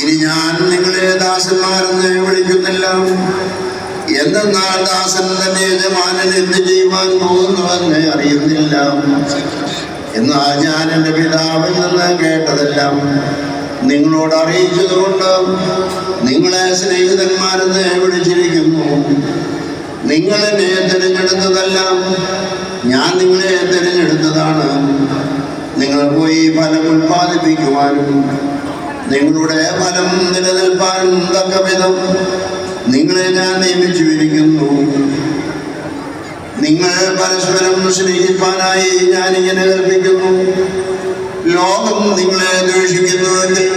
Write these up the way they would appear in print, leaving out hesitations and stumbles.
ഇനി ഞാൻ നിങ്ങളെ ദാസന്മാരെന്ന് വിളിക്കുന്നില്ല, എന്തെന്നാൽ ദാസൻ തന്നെ യജമാനൻ എന്ത് ചെയ്യുവാൻ പോകുന്നുവെന്ന് അറിയുന്നില്ല. എന്നാൽ ഞാൻ എൻ്റെ പിതാവിൽ നിന്ന് കേട്ടതെല്ലാം നിങ്ങളോട് അറിയിച്ചതുകൊണ്ട് നിങ്ങളെ സ്നേഹിതന്മാരെന്ന് വിളിച്ചിരിക്കുന്നു. നിങ്ങൾ എന്നെ തിരഞ്ഞെടുത്തതല്ല, ഞാൻ നിങ്ങളെ തിരഞ്ഞെടുത്തതാണ്. നിങ്ങൾ പോയി ഫലം ഉൽപ്പാദിപ്പിക്കുവാനും നിങ്ങളുടെ ഫലം നിലനിൽപ്പാനും തക്ക വിധം നിങ്ങളെ ഞാൻ നിയമിച്ചിരിക്കുന്നു. നിങ്ങൾ പരസ്പരം സ്നേഹിപ്പാനായി ഞാൻ ഇങ്ങനെ കൽപ്പിക്കുന്നു. ലോകം നിങ്ങളെ ദ്വേഷിക്കുന്നുവെങ്കിൽ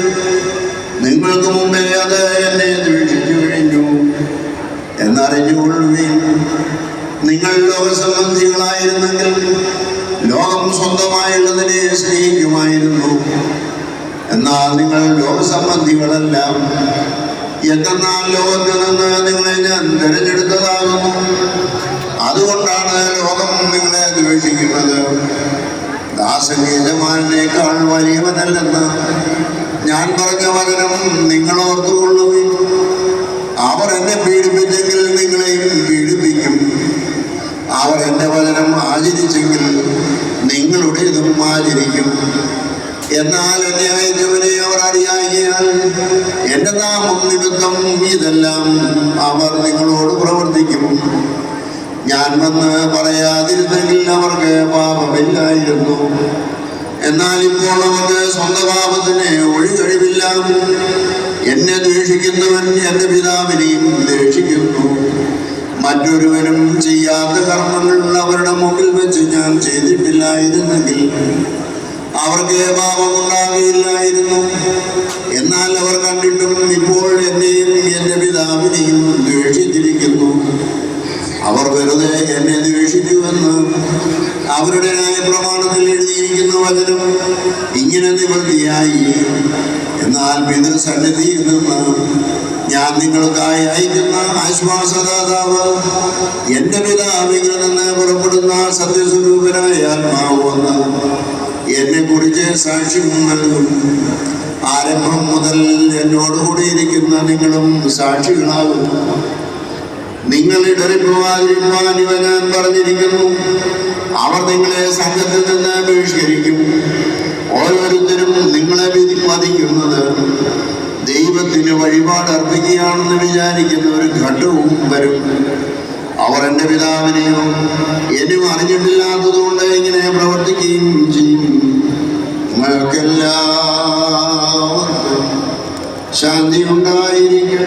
നിങ്ങൾക്ക് മുമ്പേ അത് എന്നെ ദ്വേഷിച്ചു കഴിഞ്ഞു എന്നറിഞ്ഞുകൊള്ളുകയും. നിങ്ങൾ ലോകസംബന്ധികളായിരുന്നെങ്കിൽ ലോകം സ്വന്തമായുള്ളതിനെ സ്നേഹിക്കുമായിരുന്നു. എന്നാൽ നിങ്ങൾ ലോകസംബന്ധികളല്ല, എന്തെന്നാൽ ലോകത്തിൽ നിന്ന് നിങ്ങളെ ഞാൻ തിരഞ്ഞെടുത്തതാകുന്നു. അതുകൊണ്ടാണ് ലോകം നിങ്ങളെ ദ്വേഷിക്കുന്നത്. ദാസൻ യജമാനേക്കാൾ വലിയവനല്ലെന്ന് ഞാൻ പറഞ്ഞ വചനം നിങ്ങൾ ഓർത്തുകൊള്ളുകയും. അവർ എന്നെ പീഡിപ്പിച്ചെങ്കിൽ നിങ്ങളെയും പീഡിപ്പിക്കും. അവർ എൻ്റെ വചനം ആചരിച്ചെങ്കിൽ നിങ്ങളുടേതും ആചരിക്കും. എന്നാൽ എന്നെ അയച്ചവനെ അവർ അറിയായികയാൽ എൻ്റെ നാമം നിമിത്തം ഇതെല്ലാം അവർ നിങ്ങളോട് പ്രവർത്തിക്കും. ഞാൻ വന്ന് പറയാതിരുന്നെങ്കിൽ അവർക്ക് പാപമില്ലായിരുന്നു. എന്നാൽ ഇപ്പോൾ അവർക്ക് സ്വന്തം പാപത്തിന് ഒഴികഴിവില്ല. എന്നെ ദ്വേഷിക്കുന്നവൻ എൻ്റെ പിതാവിനെയും ദ്വേഷിക്കുന്നു. മറ്റൊരുവനും ചെയ്യാത്ത കർമ്മങ്ങൾ അവരുടെ മുമ്പിൽ വെച്ച് ഞാൻ ചെയ്തിട്ടില്ലായിരുന്നെങ്കിൽ അവർക്ക് പാപമുണ്ടാകില്ലായിരുന്നു. എന്നാൽ അവർ കണ്ടിട്ടും ഇപ്പോൾ എന്നെയും എൻ്റെ പിതാവിനെയും ദ്വേഷിച്ചിരിക്കുന്നു. അവർ വെറുതെ എന്നെ ദ്വേഷിക്കുമെന്ന് അവരുടെ ന്യായപ്രമാണത്തിൽ എഴുതിയിരിക്കുന്ന വചനം ഇങ്ങനെ നിവൃത്തിയായി. എന്നാൽ പിതൃസന്നിധിയിൽ നിന്ന് ഞാൻ നിങ്ങൾക്കായി അയക്കുന്ന ആശ്വാസദാതാവ് എൻ്റെ പിതാവിൽ നിന്ന് പുറപ്പെടുന്ന സത്യസ്വരൂപനായ ആത്മാവ് വന്ന് എന്നെ കുറിച്ച് സാക്ഷ്യം നൽകും. ആരംഭം മുതൽ എന്നോടുകൂടി ഇരിക്കുന്ന നിങ്ങളും സാക്ഷികളാകും. നിങ്ങൾ ഇടറിപ്പോവാതിരിക്കുവാൻ ഇവ ഞാൻ പറഞ്ഞിരിക്കുന്നു. അവർ നിങ്ങളെ സംഘത്തിൽ നിന്ന് ബഹിഷ്കരിക്കും. ഓരോരുത്തരും നിങ്ങളെ വധിക്കുന്നത് ദൈവത്തിന് വഴിപാട് അർപ്പിക്കുകയാണെന്ന് വിചാരിക്കുന്ന ഒരു ഘട്ടവും വരും. അവർ എൻ്റെ പിതാവിനെയോ എന്നും അറിഞ്ഞിട്ടില്ലാത്തതുകൊണ്ട് ഇങ്ങനെ പ്രവർത്തിക്കുകയും ചെയ്യും. നിങ്ങൾക്കെല്ലാവർക്കും ശാന്തി ഉണ്ടായിരിക്കും.